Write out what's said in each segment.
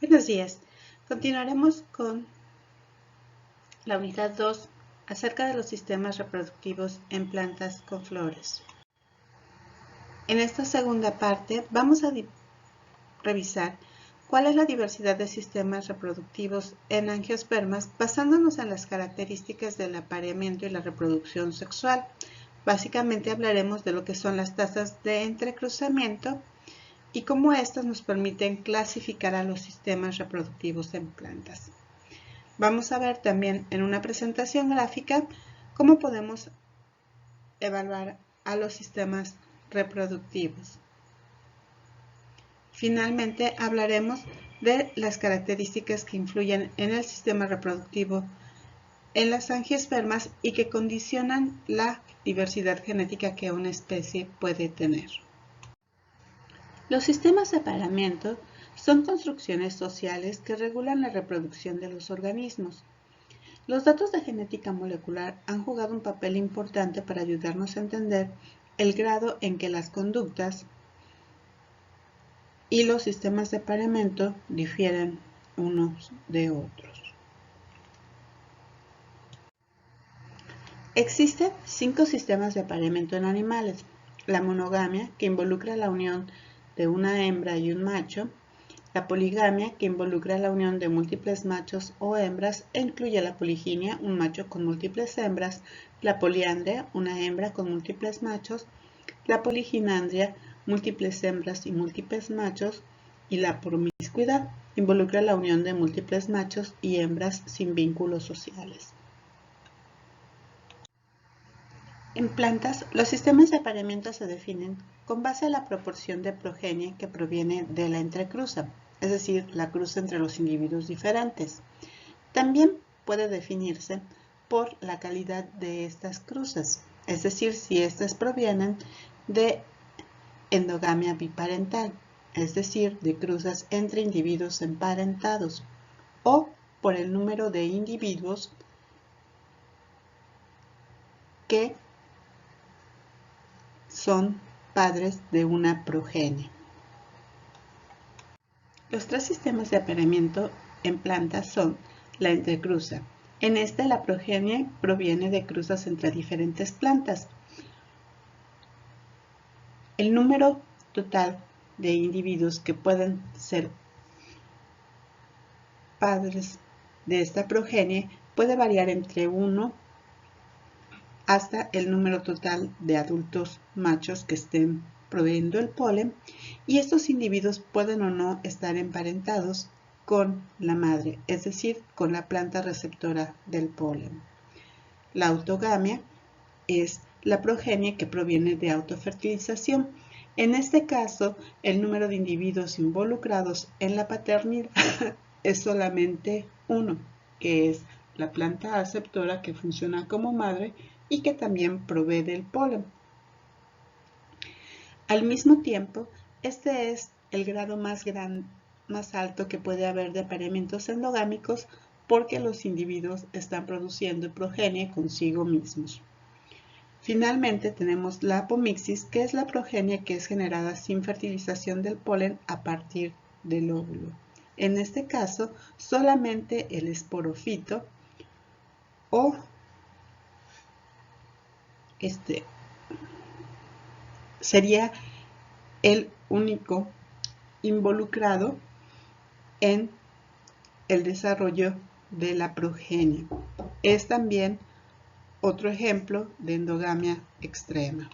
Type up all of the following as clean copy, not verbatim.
Buenos días. Continuaremos con la unidad 2 acerca de los sistemas reproductivos en plantas con flores. En esta segunda parte vamos a revisar cuál es la diversidad de sistemas reproductivos en angiospermas basándonos en las características del apareamiento y la reproducción sexual. Básicamente hablaremos de lo que son las tasas de entrecruzamiento y cómo estas nos permiten clasificar a los sistemas reproductivos en plantas. Vamos a ver también en una presentación gráfica cómo podemos evaluar a los sistemas reproductivos. Finalmente hablaremos de las características que influyen en el sistema reproductivo en las angiospermas y que condicionan la diversidad genética que una especie puede tener. Los sistemas de apareamiento son construcciones sociales que regulan la reproducción de los organismos. Los datos de genética molecular han jugado un papel importante para ayudarnos a entender el grado en que las conductas y los sistemas de apareamiento difieren unos de otros. Existen 5 sistemas de apareamiento en animales. La monogamia, que involucra la unión de una hembra y un macho. La poligamia, que involucra la unión de múltiples machos o hembras e incluye la poliginia, un macho con múltiples hembras. La poliandria, una hembra con múltiples machos. La poliginandria, múltiples hembras y múltiples machos. Y la promiscuidad, involucra la unión de múltiples machos y hembras sin vínculos sociales. En plantas, los sistemas de apareamiento se definen con base a la proporción de progenie que proviene de la entrecruza, es decir, la cruza entre los individuos diferentes. También puede definirse por la calidad de estas cruzas, es decir, si estas provienen de endogamia biparental, es decir, de cruzas entre individuos emparentados, o por el número de individuos que son padres de una progenie. Los 3 sistemas de apareamiento en plantas son la entrecruza. En este la progenie proviene de cruzas entre diferentes plantas. El número total de individuos que pueden ser padres de esta progenie puede variar entre 1 hasta el número total de adultos machos que estén proveyendo el polen, y estos individuos pueden o no estar emparentados con la madre, es decir, con la planta receptora del polen. La autogamia es la progenie que proviene de autofertilización. En este caso, el número de individuos involucrados en la paternidad es solamente 1, que es la planta aceptora que funciona como madre y que también provee del polen. Al mismo tiempo, este es el grado más alto que puede haber de apareamientos endogámicos porque los individuos están produciendo progenie consigo mismos. Finalmente tenemos la apomixis, que es la progenie que es generada sin fertilización del polen a partir del óvulo. En este caso, solamente el esporofito o sería el único involucrado en el desarrollo de la progenie. Es también otro ejemplo de endogamia extrema.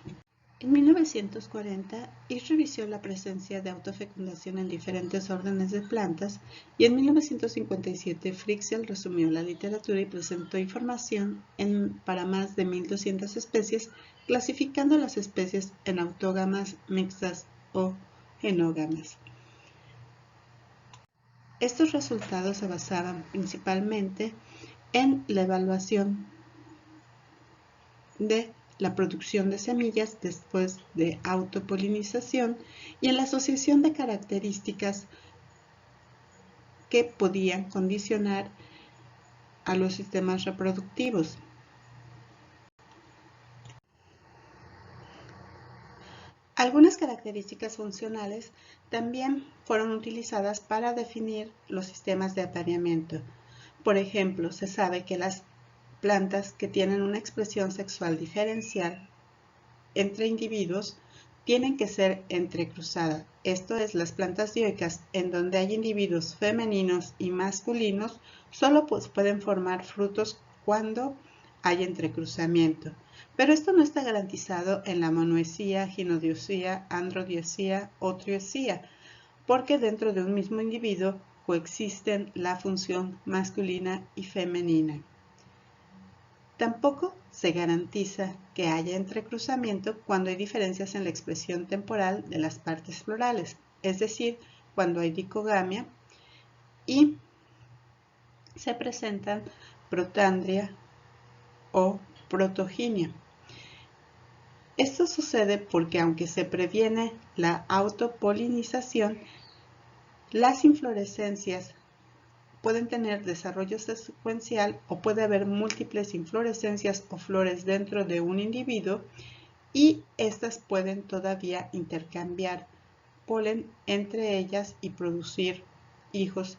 En 1940, Isch revisó la presencia de autofecundación en diferentes órdenes de plantas y en 1957 Frixell resumió la literatura y presentó información para más de 1.200 especies, clasificando las especies en autógamas, mixtas o genógamas. Estos resultados se basaban principalmente en la evaluación de la producción de semillas después de autopolinización y en la asociación de características que podían condicionar a los sistemas reproductivos. Algunas características funcionales también fueron utilizadas para definir los sistemas de apareamiento. Por ejemplo, se sabe que las plantas que tienen una expresión sexual diferencial entre individuos tienen que ser entrecruzadas. Esto es, las plantas dioicas en donde hay individuos femeninos y masculinos solo pueden formar frutos cuando hay entrecruzamiento. Pero esto no está garantizado en la monoicía, ginodiosía, androdiosía o triosía, porque dentro de un mismo individuo coexisten la función masculina y femenina. Tampoco se garantiza que haya entrecruzamiento cuando hay diferencias en la expresión temporal de las partes florales, es decir, cuando hay dicogamia y se presentan protandria o protoginia. Esto sucede porque aunque se previene la autopolinización, las inflorescencias pueden tener desarrollo secuencial o puede haber múltiples inflorescencias o flores dentro de un individuo y estas pueden todavía intercambiar polen entre ellas y producir hijos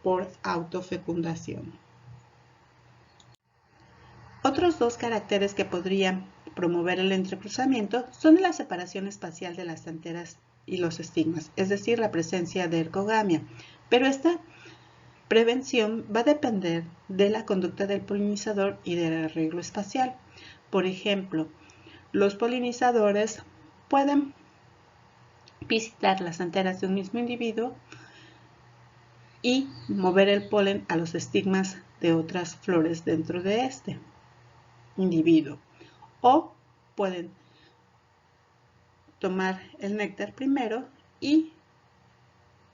por autofecundación. Otros dos caracteres que podrían promover el entrecruzamiento son la separación espacial de las anteras y los estigmas, es decir, la presencia de ergogamia, pero esta prevención va a depender de la conducta del polinizador y del arreglo espacial. Por ejemplo, los polinizadores pueden visitar las anteras de un mismo individuo y mover el polen a los estigmas de otras flores dentro de este individuo. O pueden tomar el néctar primero y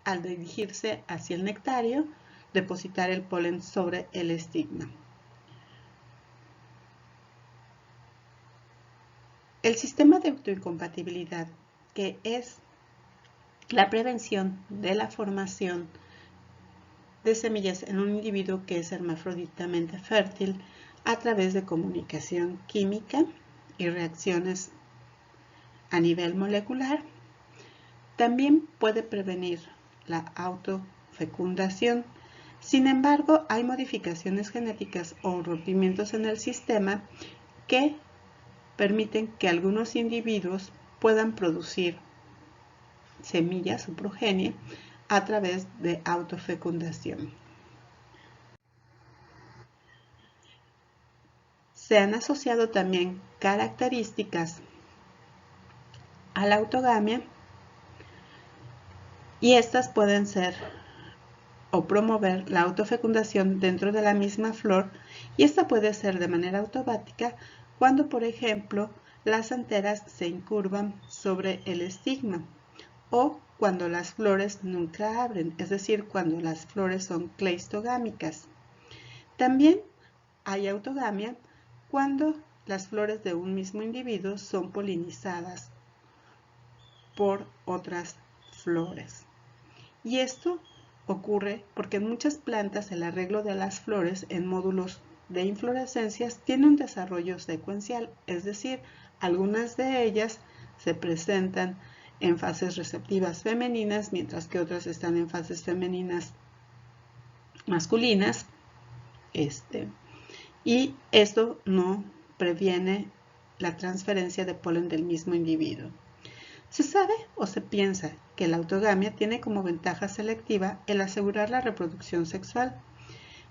al dirigirse hacia el nectario, depositar el polen sobre el estigma. El sistema de autoincompatibilidad, que es la prevención de la formación de semillas en un individuo que es hermafroditamente fértil a través de comunicación química y reacciones a nivel molecular, también puede prevenir la autofecundación. Sin embargo, hay modificaciones genéticas o rompimientos en el sistema que permiten que algunos individuos puedan producir semillas o progenie a través de autofecundación. Se han asociado también características a la autogamia y estas pueden ser o promover la autofecundación dentro de la misma flor y esta puede ser de manera automática cuando, por ejemplo, las anteras se incurvan sobre el estigma o cuando las flores nunca abren, es decir, cuando las flores son cleistogámicas. También hay autogamia cuando las flores de un mismo individuo son polinizadas por otras flores. Y esto ocurre porque en muchas plantas el arreglo de las flores en módulos de inflorescencias tiene un desarrollo secuencial, es decir, algunas de ellas se presentan en fases receptivas femeninas, mientras que otras están en fases femeninas masculinas, y esto no previene la transferencia de polen del mismo individuo. Se sabe o se piensa que la autogamia tiene como ventaja selectiva el asegurar la reproducción sexual,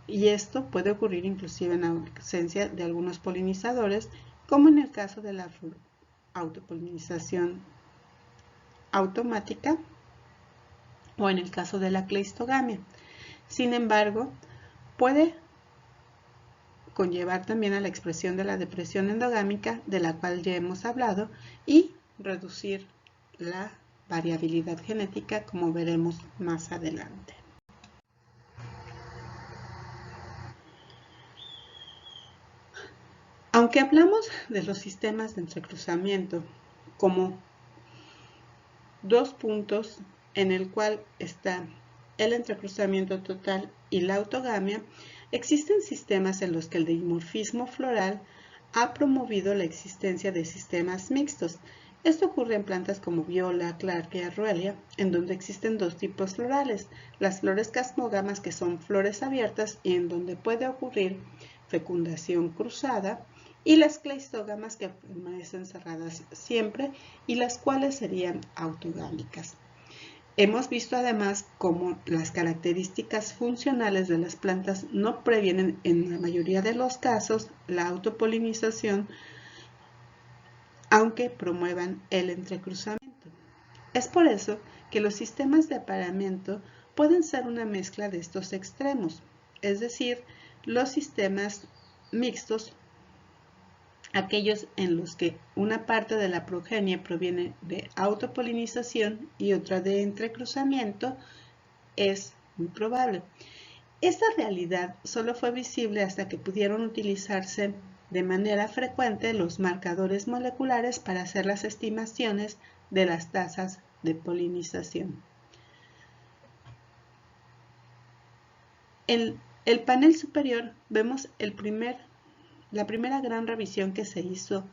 y esto puede ocurrir inclusive en ausencia de algunos polinizadores, como en el caso de la autopolinización automática o en el caso de la cleistogamia. Sin embargo, puede conllevar también a la expresión de la depresión endogámica, de la cual ya hemos hablado, y reducir la variabilidad genética, como veremos más adelante. Aunque hablamos de los sistemas de entrecruzamiento como dos puntos en el cual está el entrecruzamiento total y la autogamia, existen sistemas en los que el dimorfismo floral ha promovido la existencia de sistemas mixtos, Esto ocurre en plantas como viola, clarke y arruelia, en donde existen dos tipos florales, las flores casmógamas, que son flores abiertas y en donde puede ocurrir fecundación cruzada, y las cleistógamas, que permanecen cerradas siempre y las cuales serían autogámicas. Hemos visto además cómo las características funcionales de las plantas no previenen en la mayoría de los casos la autopolinización, aunque promuevan el entrecruzamiento. Es por eso que los sistemas de apareamiento pueden ser una mezcla de estos extremos, es decir, los sistemas mixtos, aquellos en los que una parte de la progenie proviene de autopolinización y otra de entrecruzamiento, es muy probable. Esta realidad solo fue visible hasta que pudieron utilizarse de manera frecuente los marcadores moleculares para hacer las estimaciones de las tasas de polinización. En el panel superior vemos la primera gran revisión que se hizo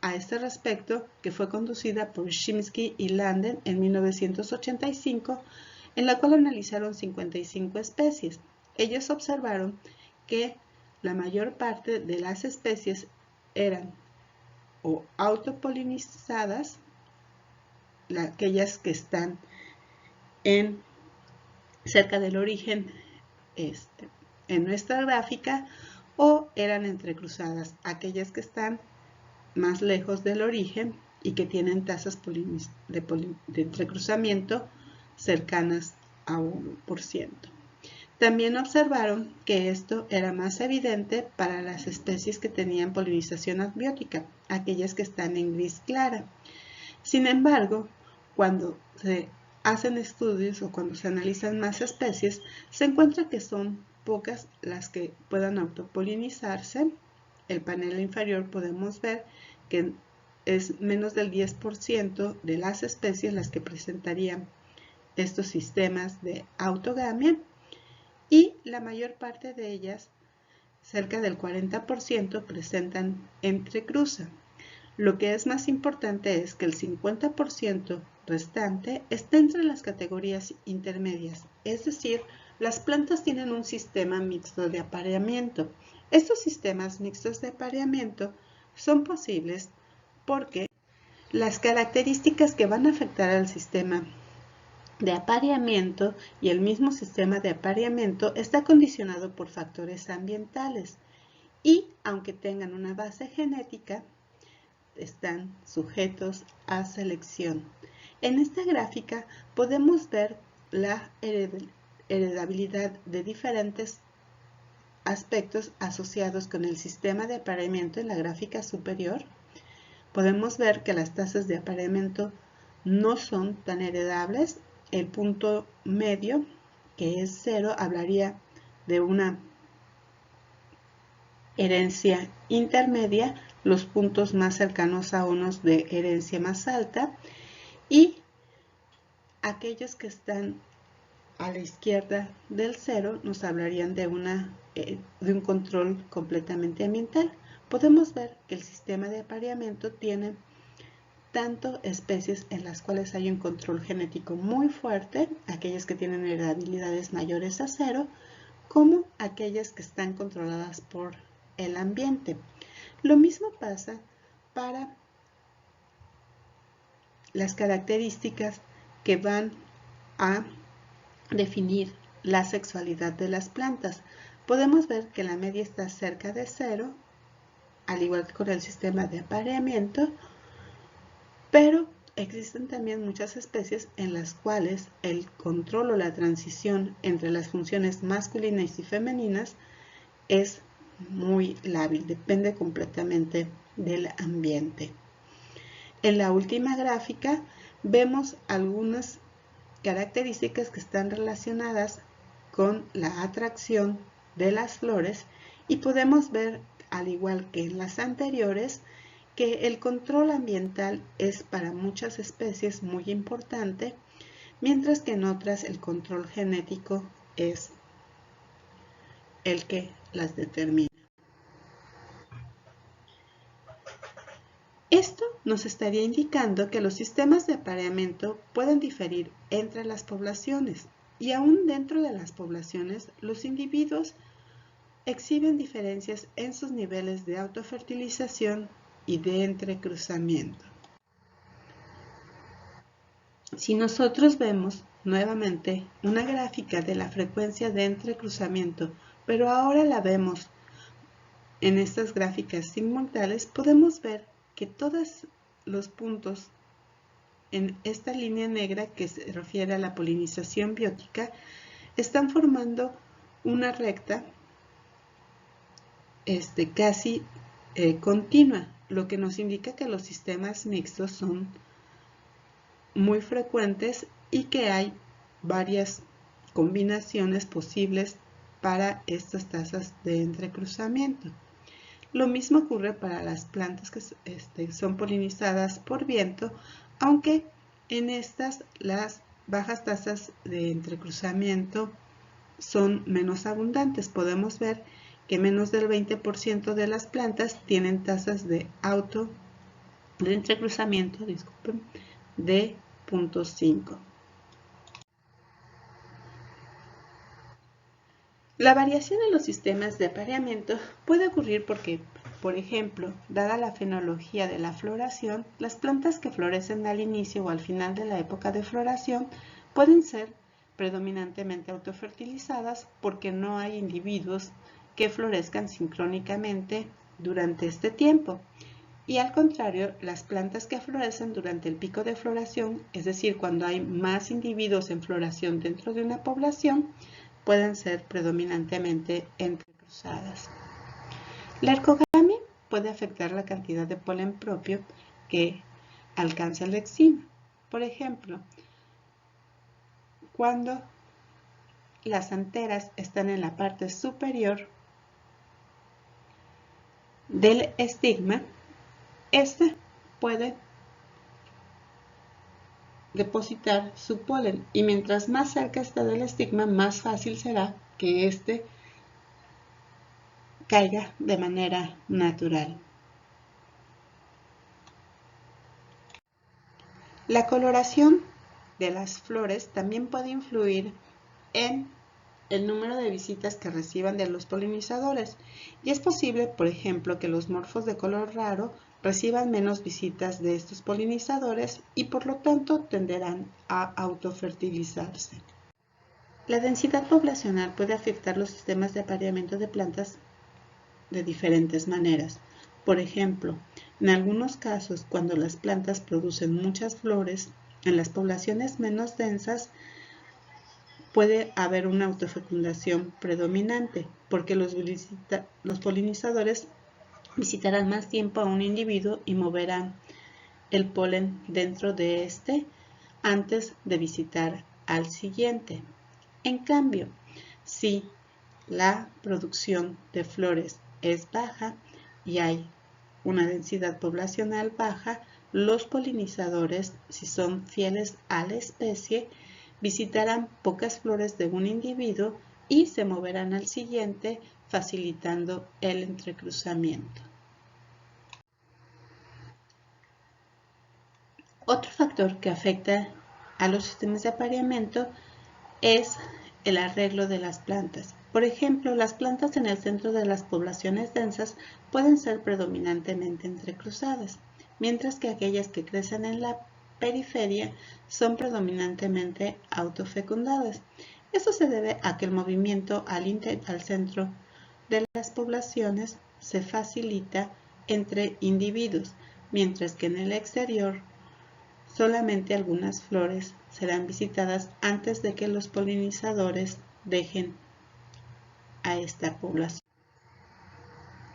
a este respecto, que fue conducida por Shimsky y Landen en 1985, en la cual analizaron 55 especies. Ellos observaron que la mayor parte de las especies eran o autopolinizadas, aquellas que están cerca del origen en nuestra gráfica, o eran entrecruzadas, aquellas que están más lejos del origen y que tienen tasas de entrecruzamiento cercanas a 1%. También observaron que esto era más evidente para las especies que tenían polinización abiótica, aquellas que están en gris clara. Sin embargo, cuando se hacen estudios o cuando se analizan más especies, se encuentra que son pocas las que puedan autopolinizarse. El panel inferior podemos ver que es menos del 10% de las especies las que presentarían estos sistemas de autogamia, y la mayor parte de ellas, cerca del 40%, presentan entrecruza. Lo que es más importante es que el 50% restante está entre las categorías intermedias, es decir, las plantas tienen un sistema mixto de apareamiento. Estos sistemas mixtos de apareamiento son posibles porque las características que van a afectar al sistema de apareamiento y el mismo sistema de apareamiento está condicionado por factores ambientales y, aunque tengan una base genética, están sujetos a selección. En esta gráfica podemos ver la heredabilidad de diferentes aspectos asociados con el sistema de apareamiento en la gráfica superior. Podemos ver que las tasas de apareamiento no son tan heredables. El punto medio, que es 0, hablaría de una herencia intermedia, los puntos más cercanos a unos de herencia más alta, y aquellos que están a la izquierda del 0 nos hablarían de un control completamente ambiental. Podemos ver que el sistema de apareamiento tiene tanto especies en las cuales hay un control genético muy fuerte, aquellas que tienen heredabilidades mayores a 0, como aquellas que están controladas por el ambiente. Lo mismo pasa para las características que van a definir la sexualidad de las plantas. Podemos ver que la media está cerca de 0, al igual que con el sistema de apareamiento, pero existen también muchas especies en las cuales el control o la transición entre las funciones masculinas y femeninas es muy lábil, depende completamente del ambiente. En la última gráfica vemos algunas características que están relacionadas con la atracción de las flores y podemos ver, al igual que en las anteriores, que el control ambiental es para muchas especies muy importante, mientras que en otras el control genético es el que las determina. Esto nos estaría indicando que los sistemas de apareamiento pueden diferir entre las poblaciones y aún dentro de las poblaciones los individuos exhiben diferencias en sus niveles de autofertilización y de entrecruzamiento. Si nosotros vemos nuevamente una gráfica de la frecuencia de entrecruzamiento, pero ahora la vemos en estas gráficas simultáneas, podemos ver que todos los puntos en esta línea negra que se refiere a la polinización biótica están formando una recta casi continua, lo que nos indica que los sistemas mixtos son muy frecuentes y que hay varias combinaciones posibles para estas tasas de entrecruzamiento. Lo mismo ocurre para las plantas que son polinizadas por viento, aunque en estas las bajas tasas de entrecruzamiento son menos abundantes. Podemos ver que menos del 20% de las plantas tienen tasas de entrecruzamiento, de 0.5. La variación en los sistemas de apareamiento puede ocurrir porque, por ejemplo, dada la fenología de la floración, las plantas que florecen al inicio o al final de la época de floración pueden ser predominantemente autofertilizadas porque no hay individuos que florezcan sincrónicamente durante este tiempo. Y al contrario, las plantas que florecen durante el pico de floración, es decir, cuando hay más individuos en floración dentro de una población, pueden ser predominantemente entrecruzadas. La ergogamia puede afectar la cantidad de polen propio que alcanza el exima. Por ejemplo, cuando las anteras están en la parte superior del estigma, este puede depositar su polen y mientras más cerca esté del estigma, más fácil será que éste caiga de manera natural. La coloración de las flores también puede influir en el número de visitas que reciban de los polinizadores y es posible, por ejemplo, que los morfos de color raro reciban menos visitas de estos polinizadores y por lo tanto tenderán a autofertilizarse. La densidad poblacional puede afectar los sistemas de apareamiento de plantas de diferentes maneras. Por ejemplo, en algunos casos, cuando las plantas producen muchas flores, en las poblaciones menos densas puede haber una autofecundación predominante, porque los polinizadores visitarán más tiempo a un individuo y moverán el polen dentro de este antes de visitar al siguiente. En cambio, si la producción de flores es baja y hay una densidad poblacional baja, los polinizadores, si son fieles a la especie, visitarán pocas flores de un individuo y se moverán al siguiente, facilitando el entrecruzamiento. Otro factor que afecta a los sistemas de apareamiento es el arreglo de las plantas. Por ejemplo, las plantas en el centro de las poblaciones densas pueden ser predominantemente entrecruzadas, mientras que aquellas que crecen en la periferia son predominantemente autofecundadas. Eso se debe a que el movimiento al centro de las poblaciones se facilita entre individuos, mientras que en el exterior solamente algunas flores serán visitadas antes de que los polinizadores dejen a esta población.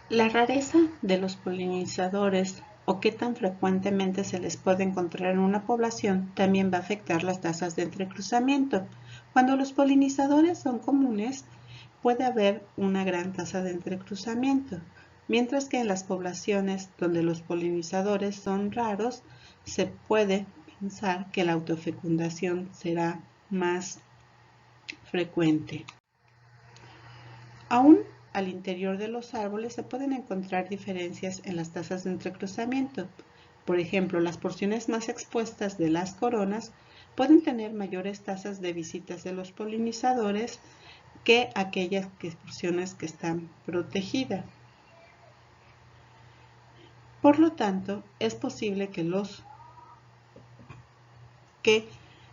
La rareza de los polinizadores o qué tan frecuentemente se les puede encontrar en una población también va a afectar las tasas de entrecruzamiento. Cuando los polinizadores son comunes, puede haber una gran tasa de entrecruzamiento, mientras que en las poblaciones donde los polinizadores son raros, se puede pensar que la autofecundación será más frecuente. Aún al interior de los árboles se pueden encontrar diferencias en las tasas de entrecruzamiento. Por ejemplo, las porciones más expuestas de las coronas pueden tener mayores tasas de visitas de los polinizadores que aquellas porciones que están protegidas. Por lo tanto, es posible que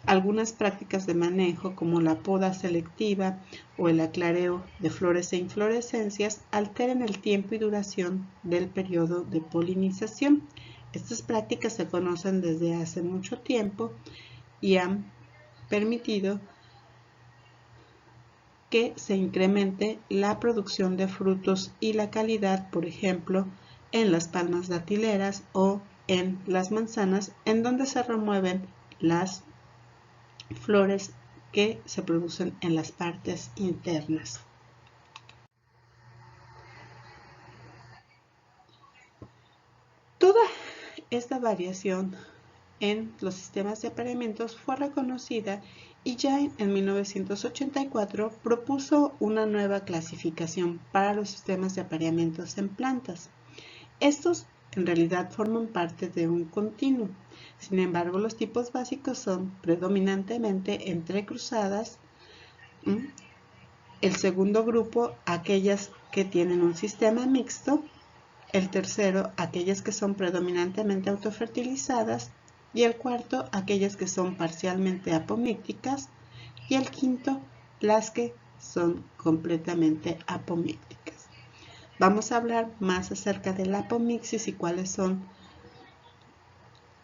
algunas prácticas de manejo como la poda selectiva o el aclareo de flores e inflorescencias alteren el tiempo y duración del periodo de polinización. Estas prácticas se conocen desde hace mucho tiempo y han permitido que se incremente la producción de frutos y la calidad, por ejemplo, en las palmas datileras o en las manzanas, en donde se remueven las flores que se producen en las partes internas. Toda esta variación en los sistemas de apareamientos fue reconocida y ya en 1984 propuso una nueva clasificación para los sistemas de apareamientos en plantas. Estos en realidad forman parte de un continuo. Sin embargo, los tipos básicos son predominantemente entrecruzadas. El segundo grupo, aquellas que tienen un sistema mixto. El tercero, aquellas que son predominantemente autofertilizadas. Y el cuarto, aquellas que son parcialmente apomícticas. Y el quinto, las que son completamente apomícticas. Vamos a hablar más acerca de la apomixis y cuáles son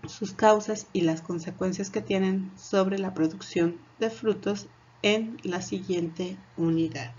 sus causas y las consecuencias que tienen sobre la producción de frutos en la siguiente unidad.